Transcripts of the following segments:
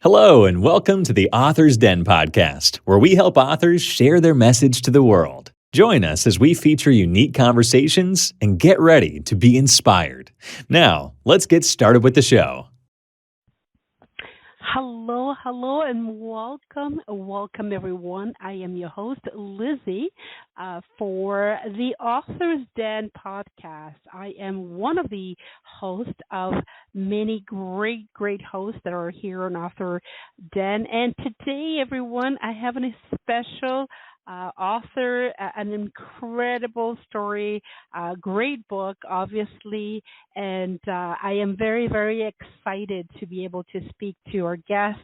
Hello, and welcome to the Author's Den podcast, where we help authors share their message to the world. Join us as we feature unique conversations and get ready to be inspired. Now, let's get started with the show. Hello, and welcome everyone. I am your host, Lizzie, for the Author's Den podcast. I am one of the hosts of many great hosts that are here on Author Den. And today, everyone, I have a special author, an incredible story, great book, obviously, and I am very excited to be able to speak to our guest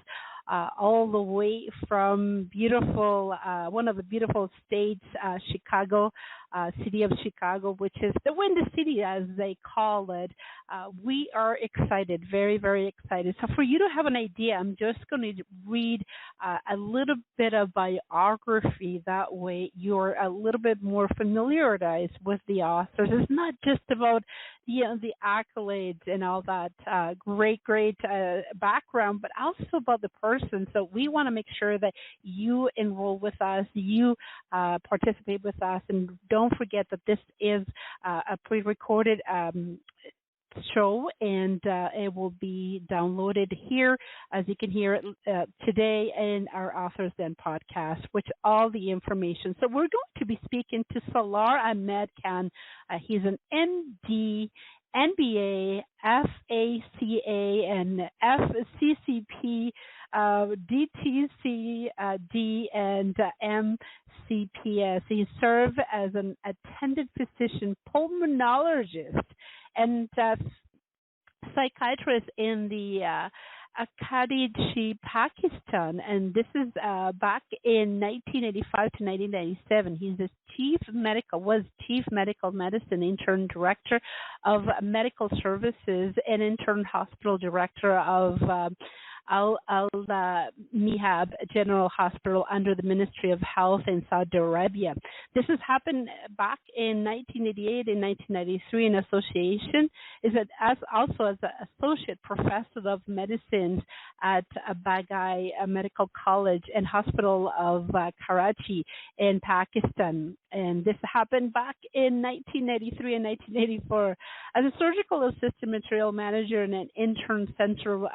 all the way from one of the beautiful states, Chicago, city of Chicago, which is the Windy City, as they call it. We are excited, very excited. So for you to have an idea, I'm just going to read a little bit of biography. That way you're a little bit more familiarized with the authors. It's not just about the accolades and all that great background, but also about the person. So we want to make sure that you enroll with us, you participate with us, and don't forget that this is a pre-recorded show, and it will be downloaded here, as you can hear it today in our Authors Den podcast, which all the information. So we're going to be speaking to Salar Khan. He's an MD, MBA, FACA, and FCCP, DTCD, and MCPS. He served as an attending physician, pulmonologist, and psychiatrist in the Karachi, Pakistan, and this is back in 1985 to 1997. He's the chief medical medicine intern director of medical services and intern hospital director of Al-Mihab General Hospital under the Ministry of Health in Saudi Arabia. This has happened back in 1988 and 1993 in association. Also as an associate professor of medicine at Bagai Medical College and Hospital of Karachi in Pakistan. And this happened back in 1993 and 1984 as a surgical assistant material manager and an intern center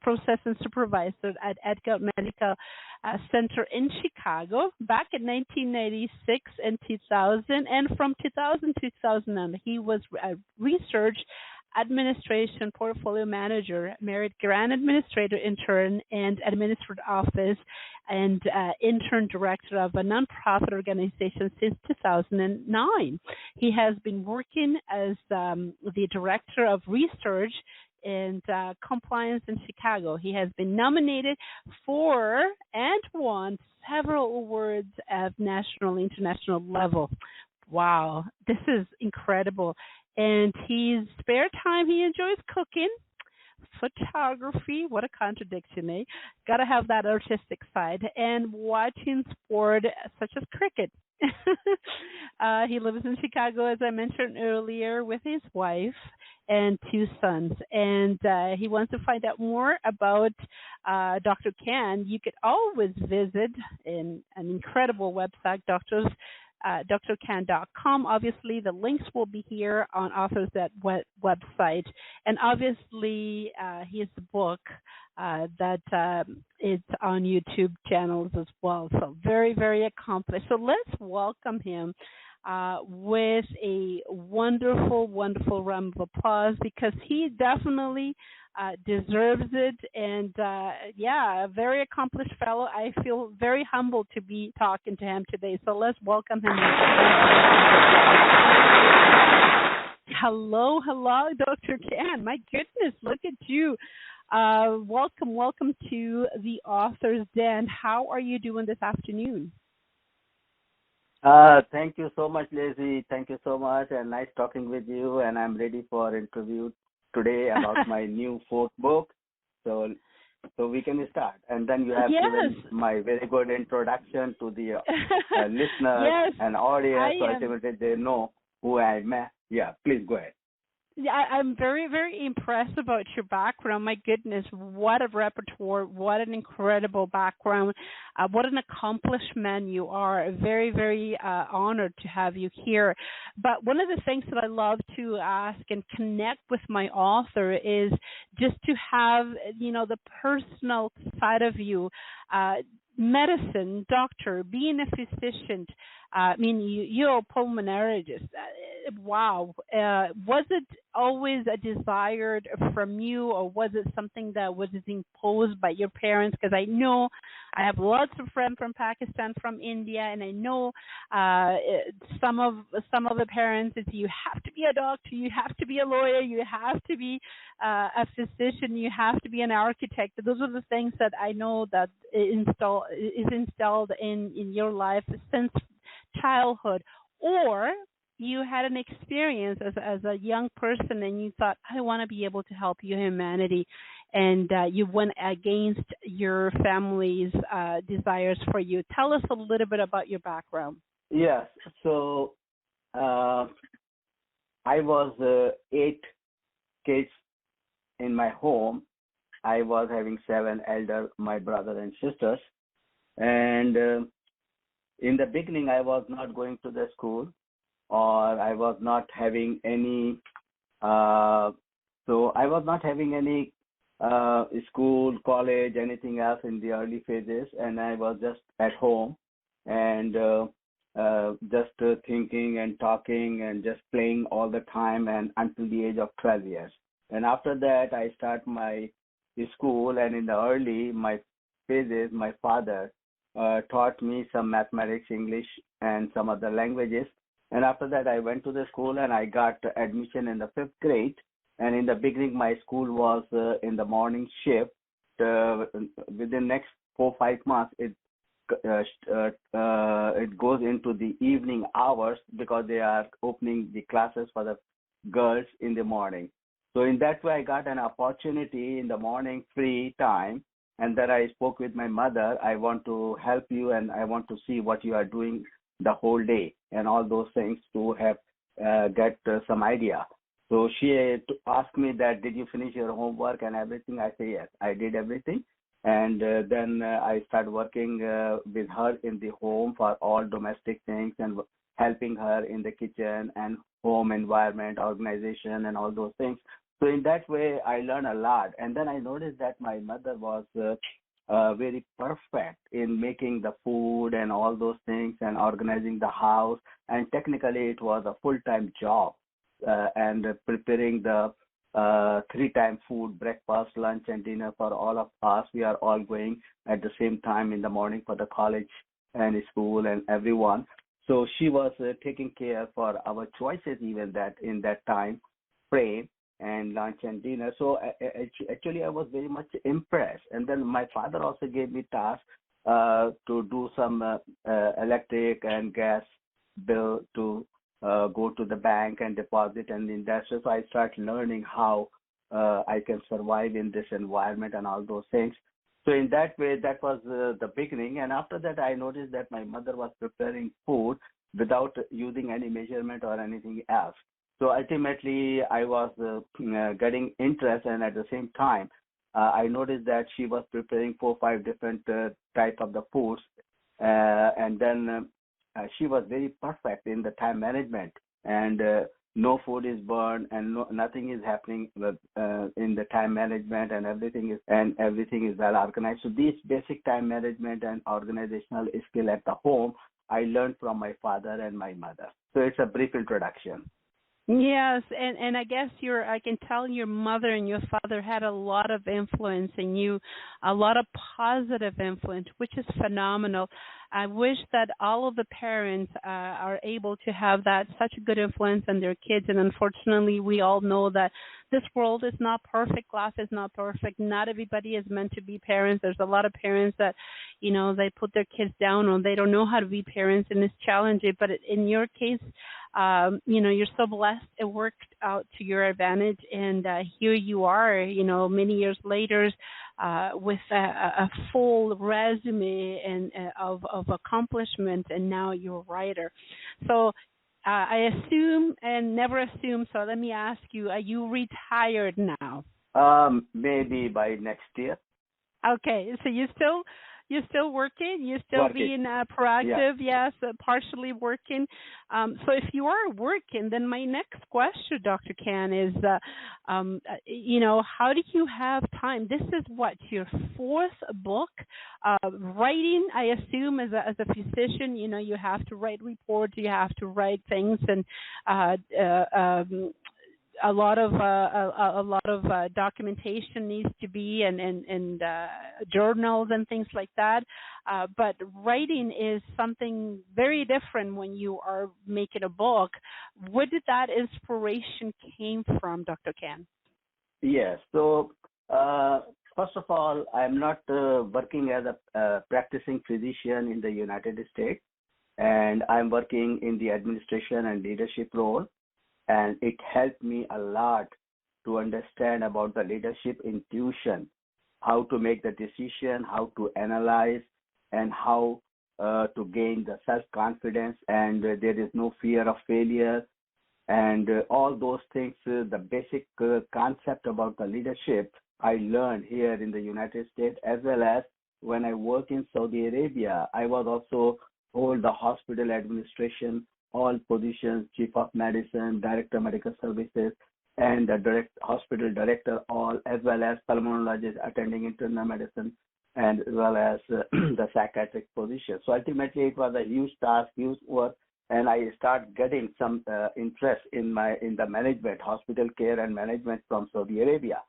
process and supervisor at Edgar Medical Center in Chicago back in 1996 and 2000, and from 2000 to 2009 he was a research administration portfolio manager, merit grant administrator intern, and administrative office and intern director of a nonprofit organization since 2009. He has been working as the director of research and compliance in Chicago. He has been nominated for and won several awards at national, international level. Wow, this is incredible. And his spare time, he enjoys cooking, photography, what a contradiction, eh? Got to have that artistic side, and watching sport such as cricket. He lives in Chicago, as I mentioned earlier, with his wife and two sons. And he wants to find out more about Dr. Khan. You could always visit an incredible website, drkhan.com. Obviously, the links will be here on Authors that website. And obviously, his book that is on YouTube channels as well. So very accomplished. So let's welcome him with a wonderful round of applause, because he definitely deserves it. And a very accomplished fellow. I feel very humbled to be talking to him today. So let's welcome him. Hello, Dr. Khan. My goodness, look at you. Welcome to the Author's Den. How are you doing this afternoon? Thank you so much, Lizzie. Thank you so much, and nice talking with you. And I'm ready for interview today about my new fourth book. So we can start. And then you have given my very good introduction to the listeners and audience, so ultimately they know who I am. Yeah, please go ahead. Yeah, I'm very, very impressed about your background. My goodness, what a repertoire! What an incredible background! What an accomplishment you are! Very, very honored to have you here. But one of the things that I love to ask and connect with my author is just to have, the personal side of you. Medicine, doctor, being a physician. You're a pulmonologist. Wow. Was it always a desire from you, or was it something that was imposed by your parents? Because I know I have lots of friends from Pakistan, from India, and I know some of the parents is you have to be a doctor, you have to be a lawyer, you have to be a physician, you have to be an architect. Those are the things that I know that is installed in your life since childhood, or you had an experience as a young person and you thought, I want to be able to help humanity, and you went against your family's desires for you. Tell us a little bit about your background. Yes. So I was 8 kids in my home. I was having 7 elder, my brother and sisters. And in the beginning, I was not going to the school, or I was not having any, school, college, anything else in the early phases. And I was just at home and just thinking and talking and just playing all the time, and until the age of 12 years. And after that, I start my school, and in the early my phases, my father taught me some mathematics, English, and some other languages. And after that, I went to the school and I got admission in the 5th grade. And in the beginning, my school was in the morning shift. Within next 4-5 months, it goes into the evening hours, because they are opening the classes for the girls in the morning. So in that way, I got an opportunity in the morning free time. And then I spoke with my mother. I want to help you, and I want to see what you are doing the whole day and all those things to have get some idea. So she asked me that, did you finish your homework and everything? I say yes, I did everything. And then I started working with her in the home for all domestic things, and helping her in the kitchen and home environment, organization, and all those things. So in that way, I learned a lot. And then I noticed that my mother was very perfect in making the food and all those things, and organizing the house. And technically, it was a full-time job, and preparing the 3-time food, breakfast, lunch, and dinner for all of us. We are all going at the same time in the morning for the college and school and everyone. So she was taking care for our choices, even that in that time frame, and lunch and dinner. So actually, I was very much impressed. And then my father also gave me tasks to do some electric and gas bill, to go to the bank and deposit and invest. So I started learning how I can survive in this environment and all those things. So in that way, that was the beginning. And after that, I noticed that my mother was preparing food without using any measurement or anything else. So ultimately, I was getting interest, and at the same time, I noticed that she was preparing 4-5 different type of the foods, and then she was very perfect in the time management, and no food is burned, and nothing is happening with, in the time management, and everything is well organized. So these basic time management and organizational skill at the home, I learned from my father and my mother. So it's a brief introduction. Yes, and I guess I can tell your mother and your father had a lot of influence in you, a lot of positive influence, which is phenomenal. I wish that all of the parents are able to have that, such a good influence on their kids. And unfortunately, we all know that this world is not perfect. Life is not perfect. Not everybody is meant to be parents. There's a lot of parents that, they put their kids down, or they don't know how to be parents, and it's challenging. But in your case, you're so blessed. It worked out to your advantage, and here you are, many years later, with a full resume and of accomplishment, and now you're a writer. So I assume and never assume. So let me ask you: are you retired now? Maybe by next year. Okay, so you're still working, you're still Working. being Yeah. proactive, yes, partially working. So if you are working, then my next question, Dr. Khan, is, how do you have time? This is what your fourth book. Writing, I assume, as a physician, you have to write reports, you have to write things, and a lot of documentation needs to be and journals and things like that. But writing is something very different when you are making a book. Where did that inspiration came from, Dr. Khan? Yes. So, first of all, I'm not working as a practicing physician in the United States, and I'm working in the administration and leadership role. And it helped me a lot to understand about the leadership intuition, how to make the decision, how to analyze, and how to gain the self-confidence, and there is no fear of failure, and all those things, the basic concept about the leadership I learned here in the United States, as well as when I work in Saudi Arabia. I was also hold the hospital administration, all positions, chief of medicine, director of medical services, and the hospital director, all, as well as pulmonologist attending internal medicine, and as well as the psychiatric position. So ultimately, it was a huge task, huge work, and I start getting some interest in the management, hospital care and management from Saudi Arabia.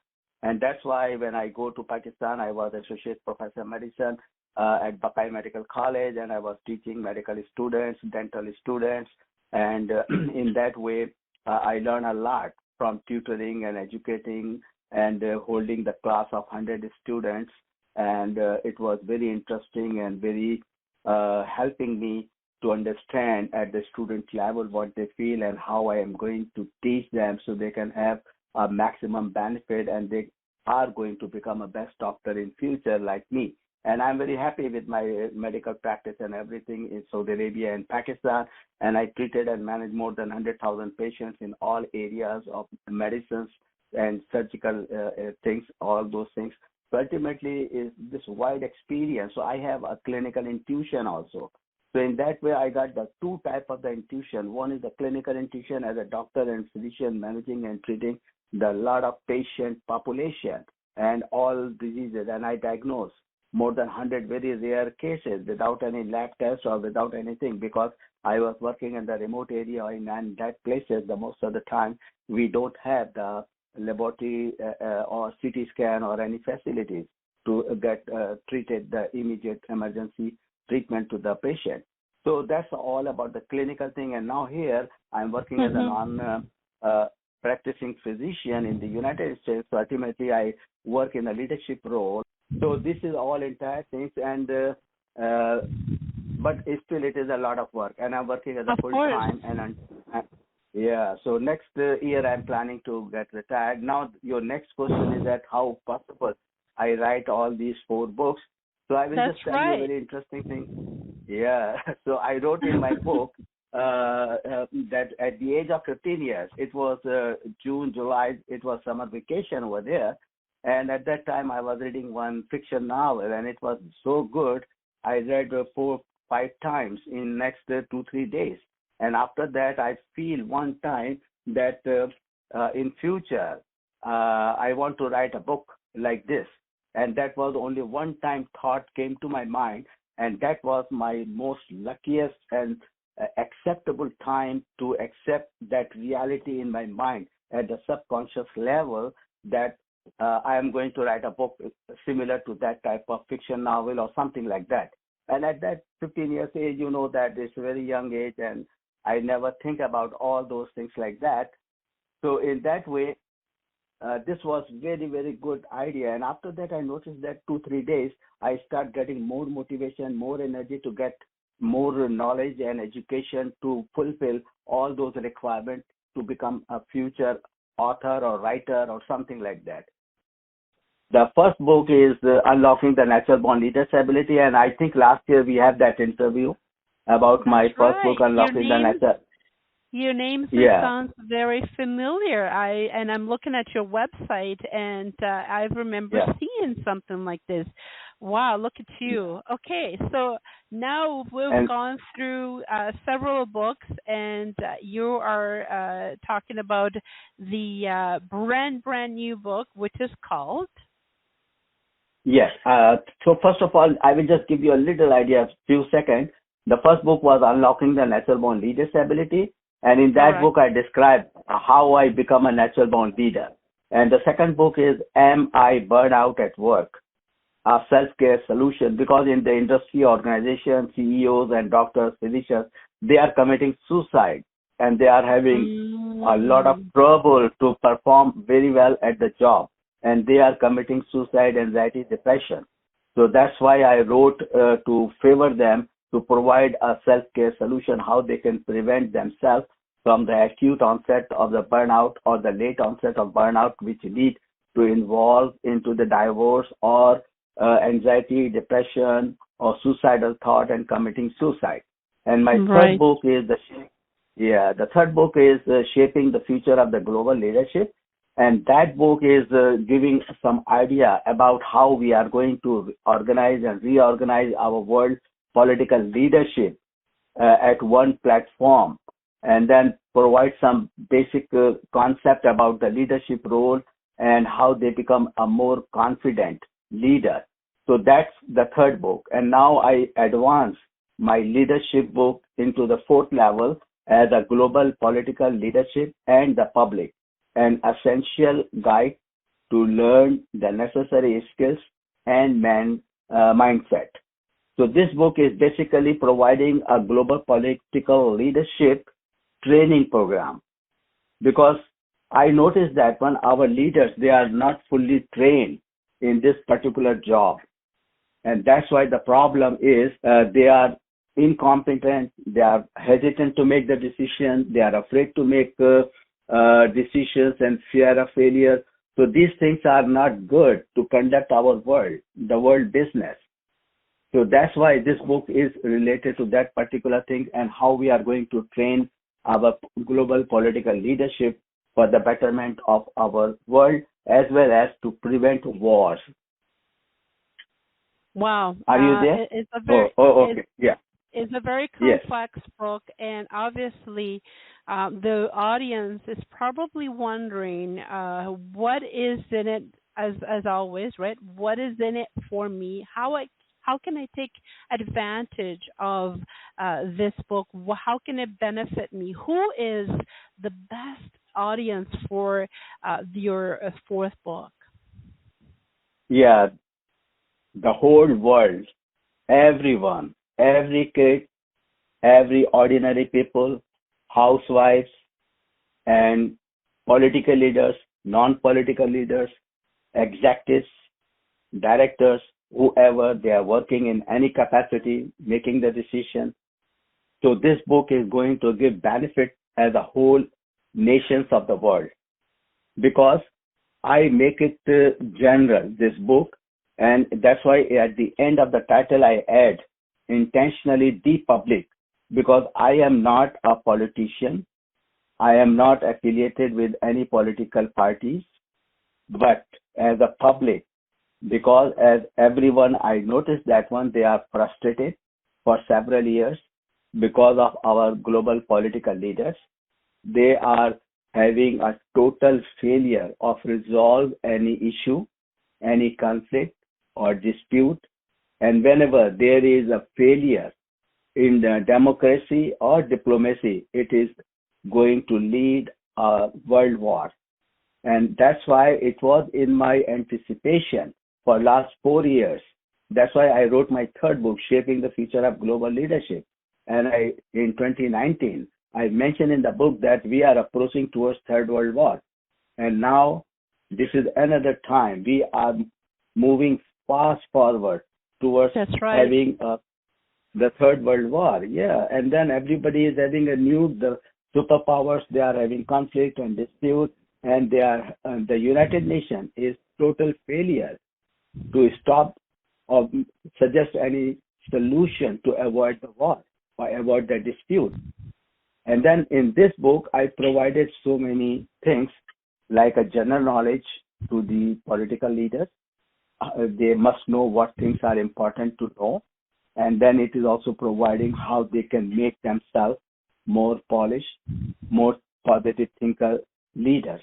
And that's why when I go to Pakistan, I was associate professor of medicine at Bakai Medical College, and I was teaching medical students, dental students, and in that way, I learned a lot from tutoring and educating and holding the class of 100 students, and it was very interesting and very helping me to understand at the student level what they feel and how I am going to teach them so they can have a maximum benefit and they are going to become a best doctor in future like me. And I'm very happy with my medical practice and everything in Saudi Arabia and Pakistan. And I treated and managed more than 100,000 patients in all areas of medicines and surgical things, all those things. So ultimately, is this wide experience. So I have a clinical intuition also. So in that way, I got the two type of the intuition. One is the clinical intuition as a doctor and physician managing and treating the lot of patient population and all diseases. And I diagnose more than 100 very rare cases without any lab tests or without anything, because I was working in the remote area in that places. The most of the time we don't have the laboratory or CT scan or any facilities to get treated the immediate emergency treatment to the patient. So that's all about the clinical thing. And now here I'm working as a non-practicing physician in the United States. So ultimately I work in a leadership role. So this is all entire things, and but still it is a lot of work, and I'm working as a full time. And yeah, so next year I'm planning to get retired. Now your next question is that how possible I write all these 4 books. So I will just tell you a very interesting thing. Yeah, so I wrote in my book that at the age of 15 years, it was June, July, it was summer vacation over there. And at that time, I was reading one fiction novel, and it was so good. I read 4-5 times in next 2-3 days. And after that, I feel one time that in future, I want to write a book like this. And that was only one time thought came to my mind. And that was my most luckiest and acceptable time to accept that reality in my mind at the subconscious level that I am going to write a book similar to that type of fiction novel or something like that. And at that 15 years age, you know that it's a very young age, and I never think about all those things like that. So in that way, this was very, very good idea. And after that, I noticed that 2-3 days, I start getting more motivation, more energy to get more knowledge and education to fulfill all those requirements to become a future author or writer or something like that. The first book is Unlocking the Natural Born Leader's Ability, and I think last year we had that interview about my first book, Unlocking the Natural. Your name Yeah, sounds very familiar. I'm looking at your website, and I remember yeah, seeing something like this. Wow, look at you. Okay, so now we've and gone through several books, and you are talking about the brand new book, which is called. yes. So first of all, I will just give you a little idea, few seconds. The first book was Unlocking the Natural Born Leader's Ability, and in that Correct. book, I described how I become a natural born leader. And the second book is Am I Burned Out at Work? A self-care solution, because in the industry, organization, CEOs and doctors, physicians, they are committing suicide and they are having a lot of Mm, trouble to perform very well at the job, and they are committing suicide, anxiety, depression. So that's why I wrote to favor them to provide a self-care solution, how they can prevent themselves from the acute onset of the burnout or the late onset of burnout, which lead to involve into the divorce or anxiety, depression, or suicidal thought and committing suicide. And my third right. book is the third book is Shaping the Future of the Global Leadership. And that book is giving some idea about how we are going to organize and reorganize our world political leadership at one platform, and then provide some basic concept about the leadership role and how they become a more confident leader. So that's the third book. And now I advance my leadership book into the fourth level as a global political leadership and the public, an essential guide to learn the necessary skills and mindset. So this book is basically providing a global political leadership training program, because I noticed that when our leaders, they are not fully trained in this particular job. And that's why the problem is they are incompetent, they are hesitant to make the decision, they are afraid to make decisions and fear of failure. So these things are not good to conduct our world, the world business. So that's why this book is related to that particular thing and how we are going to train our global political leadership for the betterment of our world as well as to prevent wars. Wow. Are you there? It's a Oh, very okay. Yeah. it's a very Yes. complex book, and obviously, the audience is probably wondering what is in it. As always, right? What is in it for me? How can I take advantage of this book? How can it benefit me? Who is the best audience for your fourth book? Yeah. The whole world, everyone, every kid, every ordinary people, housewives, and political leaders, non-political leaders, executives, directors, whoever they are working in any capacity, making the decision. So this book is going to give benefit as a whole nations of the world, because I make it general, this book, and that's why at the end of the title I add intentionally the public, because I am not a politician, I am not affiliated with any political parties, but as a public, because as everyone, I noticed that one, they are frustrated for several years because of our global political leaders. They are having a total failure of resolve any issue, any conflict or dispute. And whenever there is a failure in the democracy or diplomacy, it is going to lead a world war. And that's why it was in my anticipation for last 4 years. That's why I wrote my third book, Shaping the Future of Global Leadership. And in 2019, I mentioned in the book that we are approaching towards Third World War. And now this is another time we are moving fast forward towards That's right. having the Third World War. Yeah, and then everybody is having a nuke. The superpowers, they are having conflict and dispute, and they are the United Nations is total failure to stop or suggest any solution to avoid the war or avoid the dispute. And then in this book, I provided so many things like a general knowledge to the political leaders. They must know what things are important to know. And then it is also providing how they can make themselves more polished, more positive thinker leaders.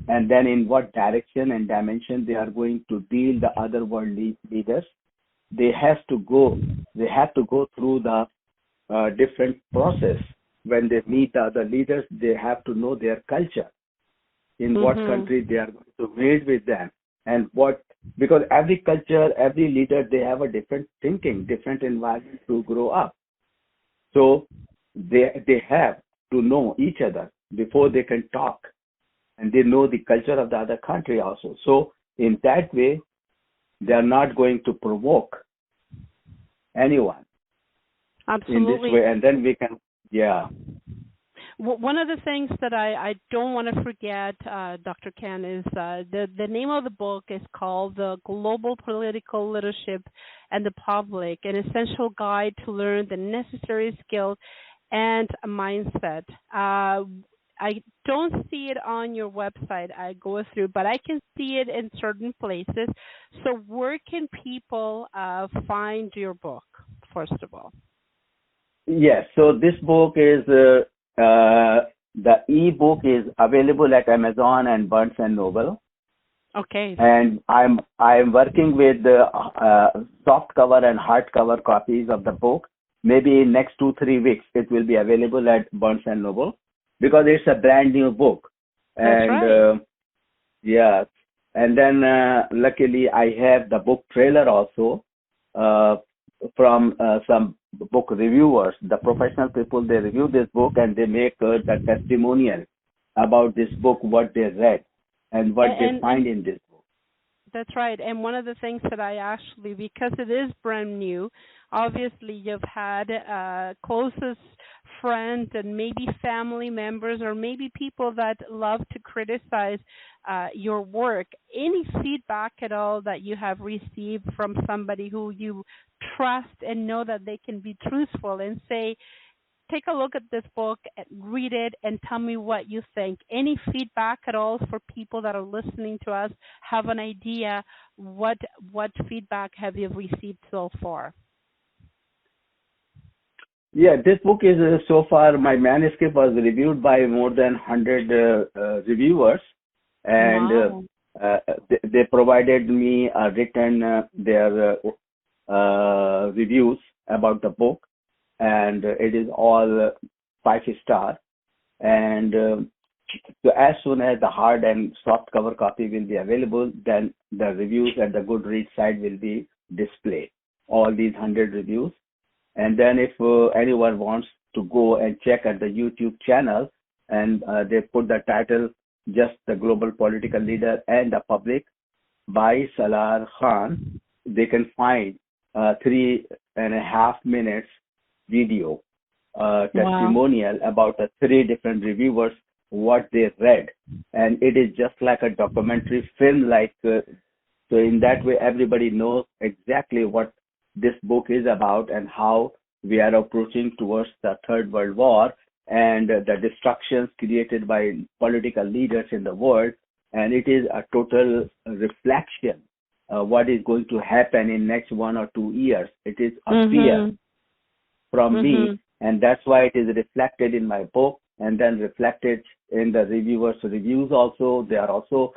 And then in what direction and dimension they are going to deal the other world leaders. They have to go through the different process. When they meet the other leaders, they have to know their culture, in what country they are going to meet with them, and because every culture, every leader, they have a different thinking, different environment to grow up. So they have to know each other before they can talk, and they know the culture of the other country also. So in that way, they are not going to provoke anyone. Absolutely. In this way, and then we can, One of the things that I don't want to forget, Dr. Khan, is the name of the book is called The Global Political Leadership and the Public, an essential guide to learn the necessary skills and mindset. I don't see it on your website. I go through, but I can see it in certain places. So where can people find your book, first of all? Yes. So this book is the e-book is available at Amazon and Barnes and Noble. Okay. And I'm working with the soft cover and hardcover copies of the book. Maybe in next 2-3 weeks it will be available at Barnes and Noble, because it's a brand new book. That's right. Yeah. And then luckily I have the book trailer also from some book reviewers. The professional people, they review this book and they make the testimonial about this book, what they read and what they find in this book. That's right. And one of the things that I actually, because it is brand new, obviously you've had closest friends and maybe family members or maybe people that love to criticize your work. Any feedback at all that you have received from somebody who you trust and know that they can be truthful and say, take a look at this book, read it, and tell me what you think. Any feedback at all for people that are listening to us? Have an idea what feedback have you received so far? Yeah, this book is so far, my manuscript was reviewed by more than 100 reviewers, and wow. they provided me written their reviews about the book, and it is all 5-star. And so as soon as the hard and soft cover copy will be available, then the reviews at the Goodreads site will be displayed, all these 100 reviews. And then if anyone wants to go and check at the YouTube channel, and they put the title, just The Global Political Leader and the Public by Salar Khan, they can find 3.5 minutes video testimonial about the 3 different reviewers, what they read. And it is just like a documentary film, so in that way everybody knows exactly what this book is about and how we are approaching towards the Third World War and the destructions created by political leaders in the world. And it is a total reflection what is going to happen in next 1 or 2 years. It is a fear from me, and that's why it is reflected in my book and then reflected in the reviewers' reviews also. They are also,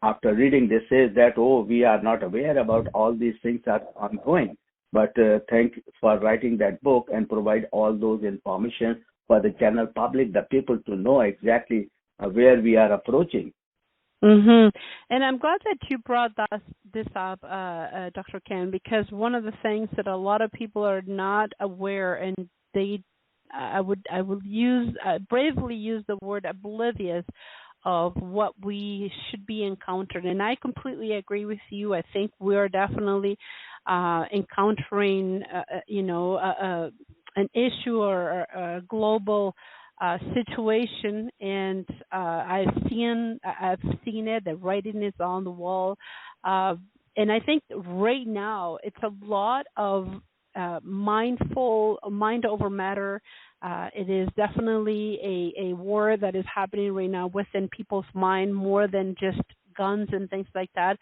after reading, they say that, oh, we are not aware about all these things are ongoing. But thank you for writing that book and provide all those information for the general public, the people to know exactly where we are approaching. And I'm glad that you brought this up, Dr. Khan, because one of the things that a lot of people are not aware, and I would bravely use the word oblivious of what we should be encountering. And I completely agree with you. I think we are definitely encountering, an issue or a global situation, and I've seen it. The writing is on the wall, and I think right now it's a lot of mindful, mind over matter. It is definitely a war that is happening right now within people's mind more than just guns and things like that.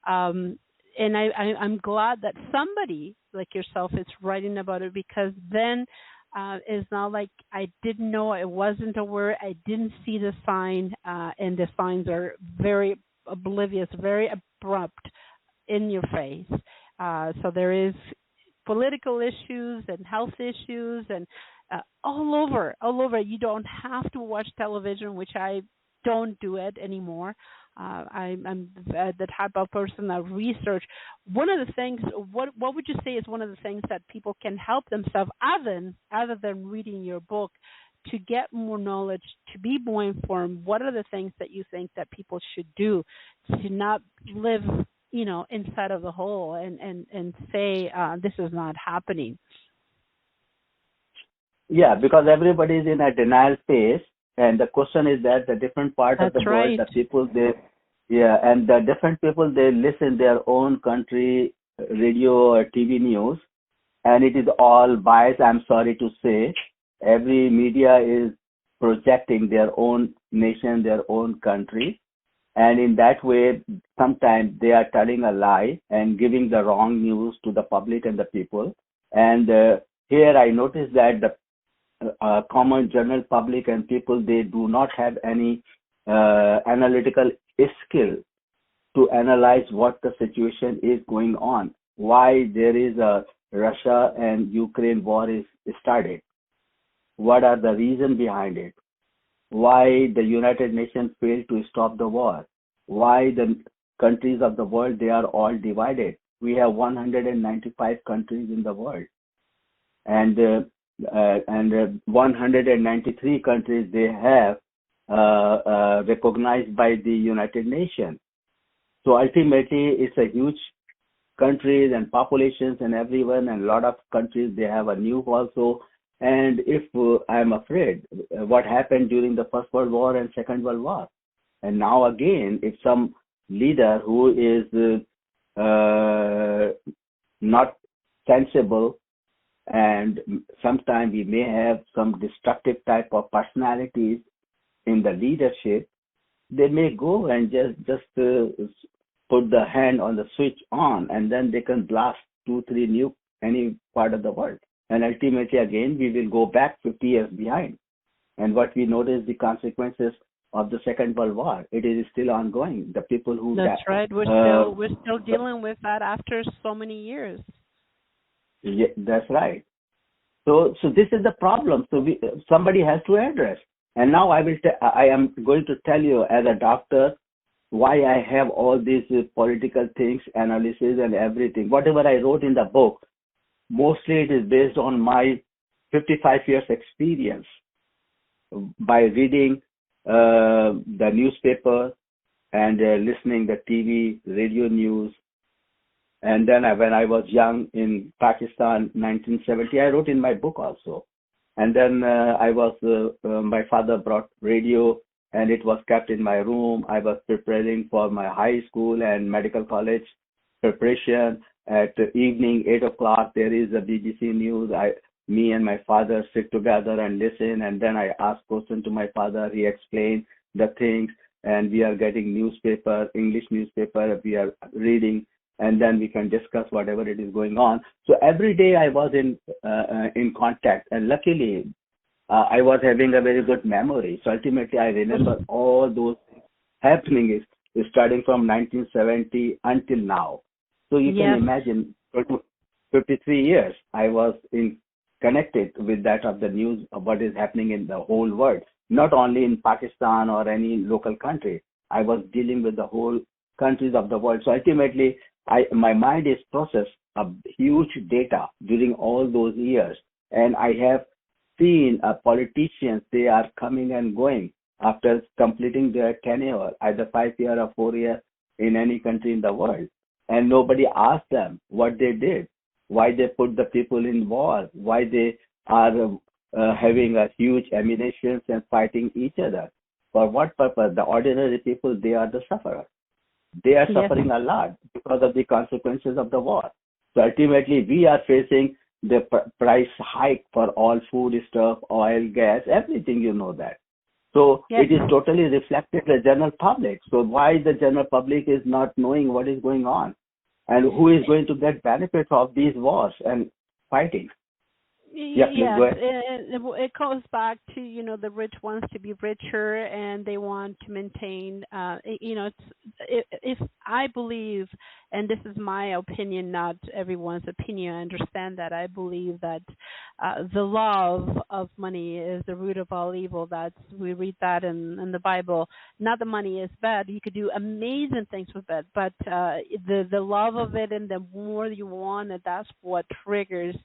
And I'm glad that somebody like yourself is writing about it, because then it's not like I didn't know, it wasn't aware, I didn't see the sign, and the signs are very oblivious, very abrupt in your face. So there is political issues and health issues and all over, all over. You don't have to watch television, which I don't do it anymore. I'm the type of person that research. One of the things, what would you say is one of the things that people can help themselves, other than reading your book, to get more knowledge, to be more informed? What are the things that you think that people should do to not live, inside of the hole and say this is not happening? Yeah, because everybody is in a denial phase, and the question is that the different part of the world, the people and the different people, they listen their own country radio or TV news, and it is all biased. I'm sorry to say, every media is projecting their own nation, their own country, and in that way, sometimes they are telling a lie and giving the wrong news to the public and the people. And here I noticed that the common general public and people, they do not have any analytical skill to analyze what the situation is going on, why there is a Russia and Ukraine war is started, what are the reasons behind it, why the United Nations failed to stop the war, why the countries of the world, they are all divided. We have 195 countries in the world, and 193 countries they have recognized by the United Nations. So ultimately, it's a huge countries and populations and everyone, and a lot of countries, they have a new also. And if I'm afraid what happened during the First World War and Second World War, and now again, if some leader who is not sensible, and sometimes we may have some destructive type of personalities in the leadership, they may go and just put the hand on the switch on, and then they can blast 2-3 nukes any part of the world. And ultimately, again, we will go back 50 years behind. And what we notice, the consequences of the Second World War, it is still ongoing. The people who... That's right. We're still dealing with that after so many years. Yeah, that's right. So this is the problem. So somebody has to address. And now I am going to tell you as a doctor why I have all these political things, analysis and everything. Whatever I wrote in the book, mostly it is based on my 55 years experience by reading the newspaper and listening the TV, radio news. And then when I was young in Pakistan, 1970, I wrote in my book also. And then my father brought radio, and it was kept in my room. I was preparing for my high school and medical college preparation. At evening, 8 o'clock, there is a BBC News. Me and my father sit together and listen, and then I ask questions to my father. He explained the things, and we are getting newspaper, English newspaper, we are reading, and then we can discuss whatever it is going on. So every day I was in contact, and luckily I was having a very good memory. So ultimately I remember all those things happening is starting from 1970 until now. So you can imagine, 53 years I was connected with that of the news of what is happening in the whole world, not only in Pakistan or any local country. I was dealing with the whole countries of the world. So ultimately, my mind is processed a huge data during all those years, and I have seen politicians, they are coming and going after completing their tenure, either 5 years or 4 years in any country in the world, and nobody asked them what they did, why they put the people in war, why they are having a huge ammunitions and fighting each other. For what purpose? The ordinary people, they are the sufferers. They are suffering a lot because of the consequences of the war. So ultimately, we are facing the price hike for all food stuff, oil, gas, everything, that. So Yes. it is totally reflected the general public. So why the general public is not knowing what is going on and who is going to get benefits of these wars and fighting? Yeah, please Yes, go ahead. it goes back to the rich wants to be richer and they want to maintain. If I believe, and this is my opinion, not everyone's opinion. I understand that. I believe that the love of money is the root of all evil. We read that in the Bible. Not that money is bad. You could do amazing things with it, but the love of it and the more you want it, that's what triggers.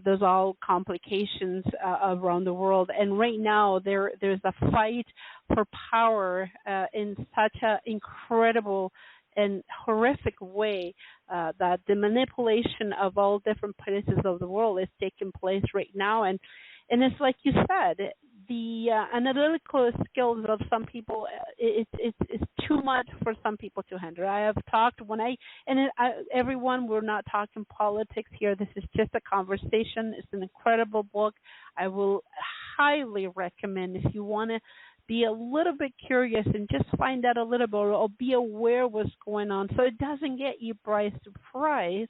There's all complications around the world, and right now there's a fight for power in such an incredible and horrific way that the manipulation of all different places of the world is taking place right now, and it's like you said, the analytical skills of some people, it's too much for some people to handle. I have talked everyone, we're not talking politics here. This is just a conversation. It's an incredible book. I will highly recommend if you want to be a little bit curious and just find out a little bit or be aware of what's going on so it doesn't get you by surprise.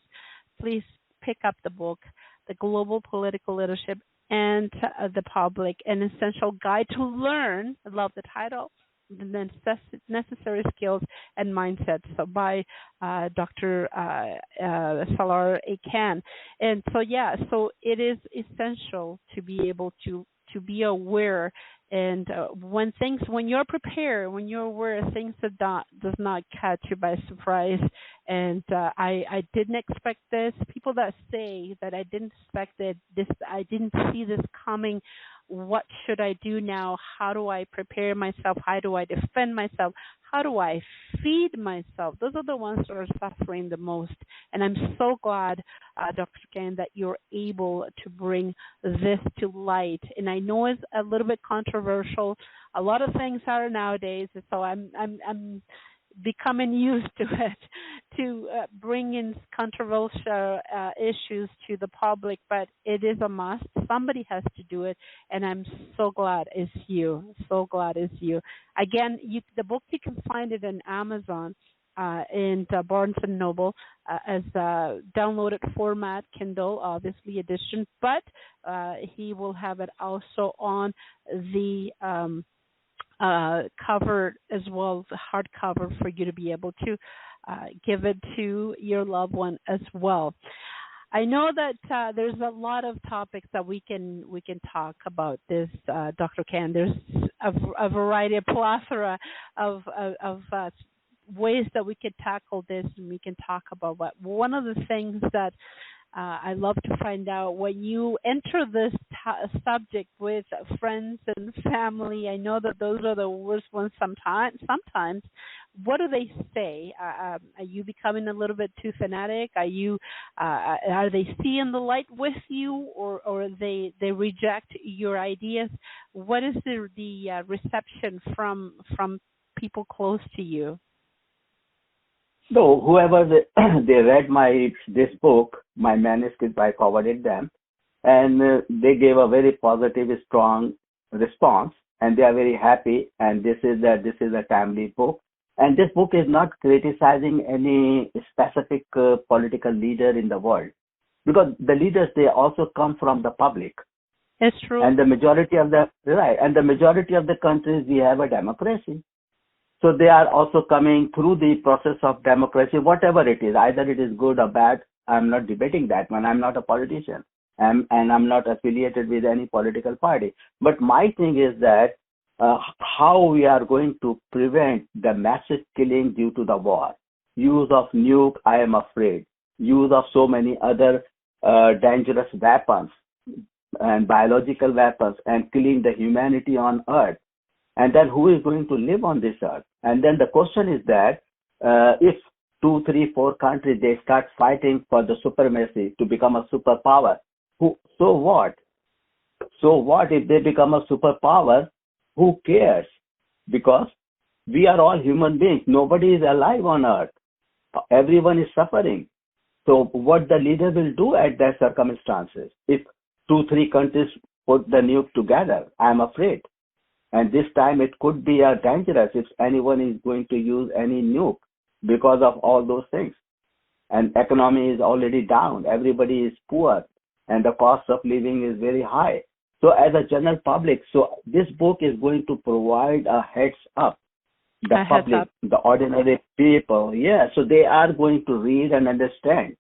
Please pick up the book, The Global Political Leadership and the Public, an Essential Guide to Learn, I love the title, the Necessary Skills and Mindset, so by Dr. Salar Khan. And so it is essential to be able to be aware. And when you're prepared, when you're aware, things does not catch you by surprise. And I didn't expect this. People that say that I didn't expect this, I didn't see this coming. What should I do now? How do I prepare myself? How do I defend myself? How do I feed myself? Those are the ones that are suffering the most. And I'm so glad, Dr. Khan, that you're able to bring this to light. And I know it's a little bit controversial. A lot of things are nowadays, so I'm becoming used to it, to bring in controversial issues to the public, but it is a must. Somebody has to do it, and I'm so glad it's you. So glad it's you. Again, the book, you can find it in Amazon and Barnes & Noble as a downloaded format, Kindle, obviously, edition, but he will have it also on the cover as well, the hardcover, for you to be able to give it to your loved one as well. I know that there's a lot of topics that we can talk about this, Dr. Khan. There's a variety, a plethora of ways that we could tackle this, and we can talk about what one of the things that I love to find out when you enter this subject with friends and family. I know that those are the worst ones sometimes. What do they say? Are you becoming a little bit too fanatic? Are they seeing the light with you, or they reject your ideas? What is the reception from people close to you? So whoever they read this book, my manuscript, I forwarded them, and they gave a very positive, strong response, and they are very happy. And this is a timely book. And this book is not criticizing any specific political leader in the world, because the leaders, they also come from the public. It's true. And the majority of the countries, we have a democracy. So they are also coming through the process of democracy, whatever it is, either it is good or bad. I'm not debating that one. I'm not a politician, and I'm not affiliated with any political party. But my thing is that how we are going to prevent the massive killing due to the war, use of nuke, I am afraid, use of so many other dangerous weapons and biological weapons, and killing the humanity on Earth. And then who is going to live on this earth? And then the question is that if 2, 3, 4 countries, they start fighting for the supremacy to become a superpower, so what? So what if they become a superpower? Who cares? Because we are all human beings. Nobody is alive on earth. Everyone is suffering. So what the leader will do at that circumstances, if 2, 3 countries put the nuke together, I'm afraid. And this time it could be dangerous if anyone is going to use any nuke because of all those things. And economy is already down. Everybody is poor and the cost of living is very high. So as a general public, so this book is going to provide a heads up. The public, the ordinary people, so they are going to read and understand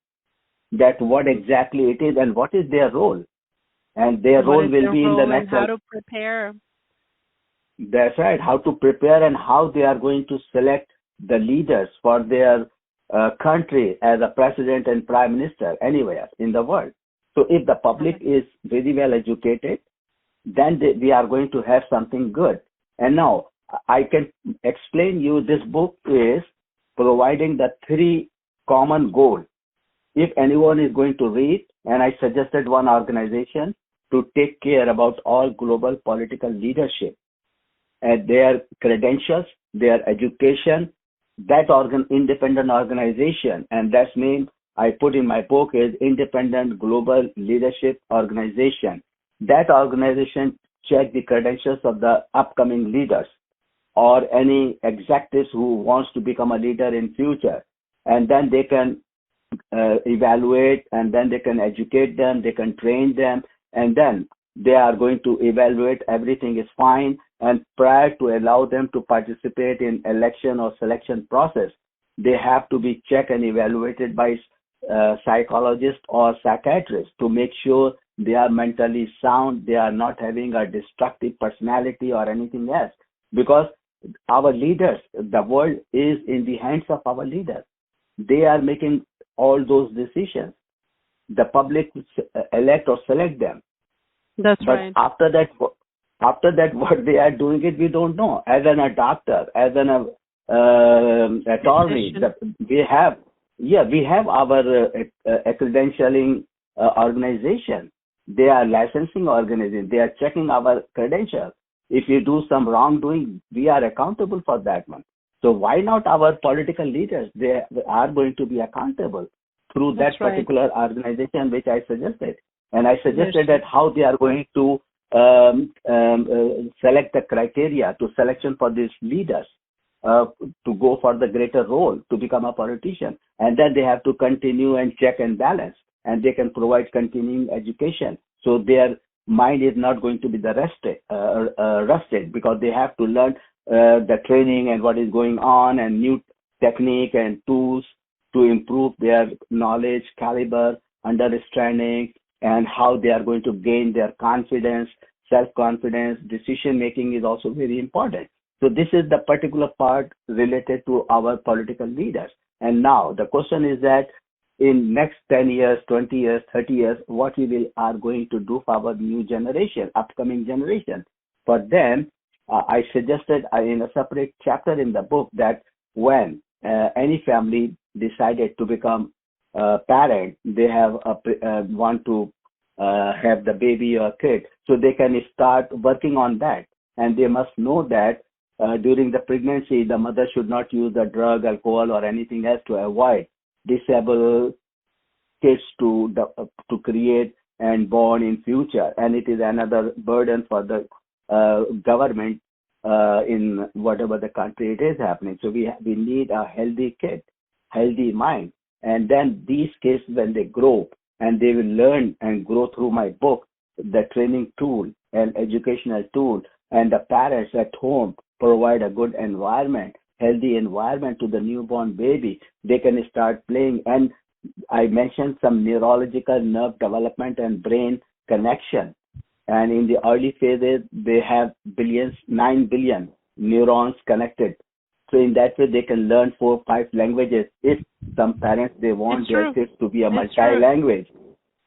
that what exactly it is and what is their role. And their role will be in the next. How to prepare. That's right. How to prepare and how they are going to select the leaders for their country as a president and prime minister anywhere in the world. So if the public is very well educated, then we are going to have something good. And now I can explain you, this book is providing the 3 common goals. If anyone is going to read, and I suggested one organization to take care about all global political leadership and their credentials, their education, that independent organization, and that's name I put in my book is Independent Global Leadership Organization. That organization check the credentials of the upcoming leaders or any executives who wants to become a leader in future, and then they can evaluate, and then they can educate them, they can train them, and then they are going to evaluate everything is fine, and prior to allow them to participate in election or selection process, they have to be checked and evaluated by psychologists or psychiatrists to make sure they are mentally sound, they are not having a destructive personality or anything else. Because our leaders, the world is in the hands of our leaders. They are making all those decisions. The public elect or select them. That's but right. After that, what they are doing it, we don't know. As a doctor, as an attorney, we have our credentialing organization. They are licensing organization. They are checking our credentials. If you do some wrongdoing, we are accountable for that one. So why not our political leaders? They are going to be accountable through that particular organization which I suggested. And I suggested that how they are going to select the criteria to selection for these leaders to go for the greater role, to become a politician. And then they have to continue and check and balance. And they can provide continuing education. So their mind is not going to be rusted because they have to learn the training and what is going on and new technique and tools to improve their knowledge, caliber, understanding, and how they are going to gain their confidence, self-confidence. Decision making is also very important. So this is the particular part related to our political leaders. And now the question is that in next 10 years, 20 years, 30 years, what we are going to do for our new generation, upcoming generation. For them, I suggested in a separate chapter in the book that when any family decided to become a parent, they have want to have the baby or kid, so they can start working on that. And they must know that during the pregnancy, the mother should not use the drug, alcohol, or anything else to avoid disable kids to create and born in future. And it is another burden for the government in whatever the country it is happening. So we need a healthy kid, healthy mind. And then these kids, when they grow and they will learn and grow through my book, the training tool and educational tool, and the parents at home provide a good environment, healthy environment to the newborn baby, they can start playing. And I mentioned some neurological nerve development and brain connection. And in the early phases, they have 9 billion neurons connected. So in that way, they can learn 4 or 5 languages. If some parents, they want their kids to be a multi-language.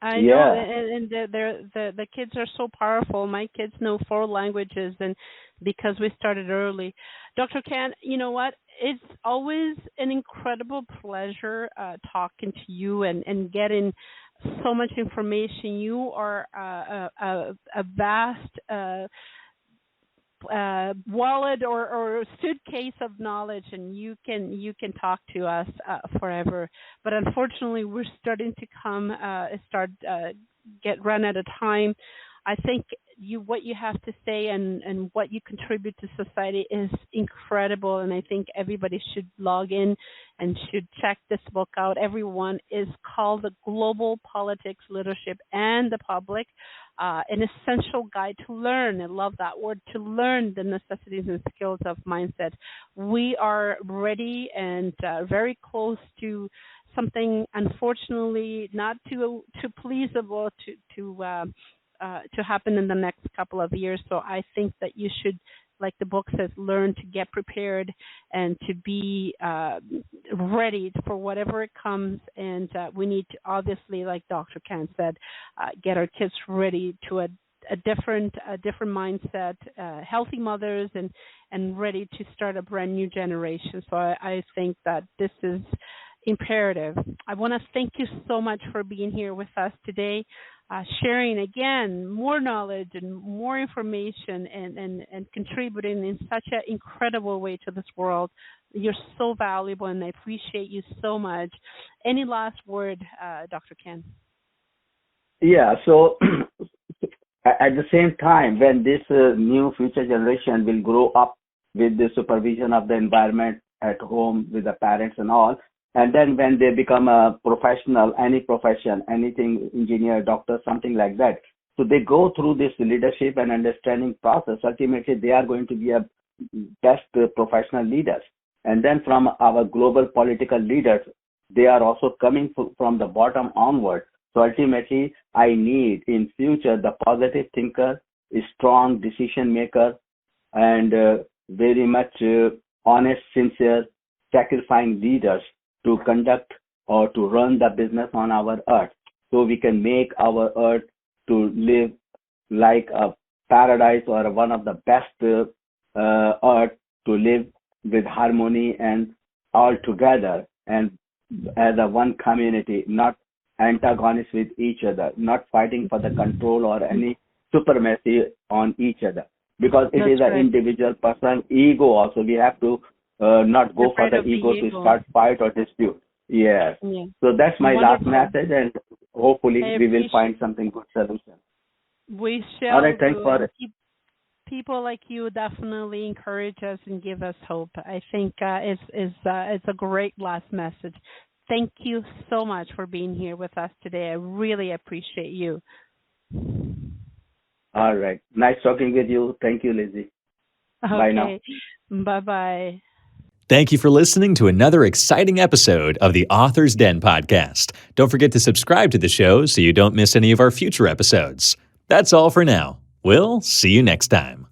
I know, and the kids are so powerful. My kids know 4 languages, and because we started early. Dr. Khan, you know what? It's always an incredible pleasure talking to you and getting so much information. You are a vast wallet or suitcase of knowledge, and you can talk to us forever. But unfortunately, we're starting to get run out of time. I think what you have to say and what you contribute to society is incredible, and I think everybody should log in and should check this book out. Everyone is called The Global Politics, Leadership, and the Public, an essential guide to learn. I love that word, to learn the necessities and skills of mindset. We are ready and very close to something, unfortunately, not too pleasable to happen in the next couple of years. So I think that you should, like the book says, learn to get prepared and to be ready for whatever it comes. And we need to, obviously, like Dr. Khan said, get our kids ready to a different mindset, healthy mothers, and ready to start a brand new generation. So I think that this is imperative. I want to thank you so much for being here with us today, sharing again more knowledge and more information and contributing in such an incredible way to this world. You're so valuable, and I appreciate you so much. Any last word, Dr. Ken? Yeah, so at the same time, when this new future generation will grow up with the supervision of the environment at home with the parents and all, and then when they become a professional, any profession, anything, engineer, doctor, something like that, so they go through this leadership and understanding process. Ultimately, they are going to be a best professional leaders. And then from our global political leaders, they are also coming from the bottom onward. So ultimately, I need in future the positive thinker, a strong decision maker, and very much honest, sincere, sacrificing leaders to conduct or to run the business on our earth, so we can make our earth to live like a paradise or one of the best earth to live with harmony and all together and as a one community, not antagonists with each other, not fighting for the control or any supremacy on each other, because it is an individual person ego also. We have to not go for the ego to start fight or dispute. Yes. Yeah. So that's my last message, and hopefully we will find something good solution. We shall. All right, thanks for it. People like you definitely encourage us and give us hope. I think it's a great last message. Thank you so much for being here with us today. I really appreciate you. All right. Nice talking with you. Thank you, Lizzie. Okay. Bye now. Bye-bye. Thank you for listening to another exciting episode of the Author's Den podcast. Don't forget to subscribe to the show so you don't miss any of our future episodes. That's all for now. We'll see you next time.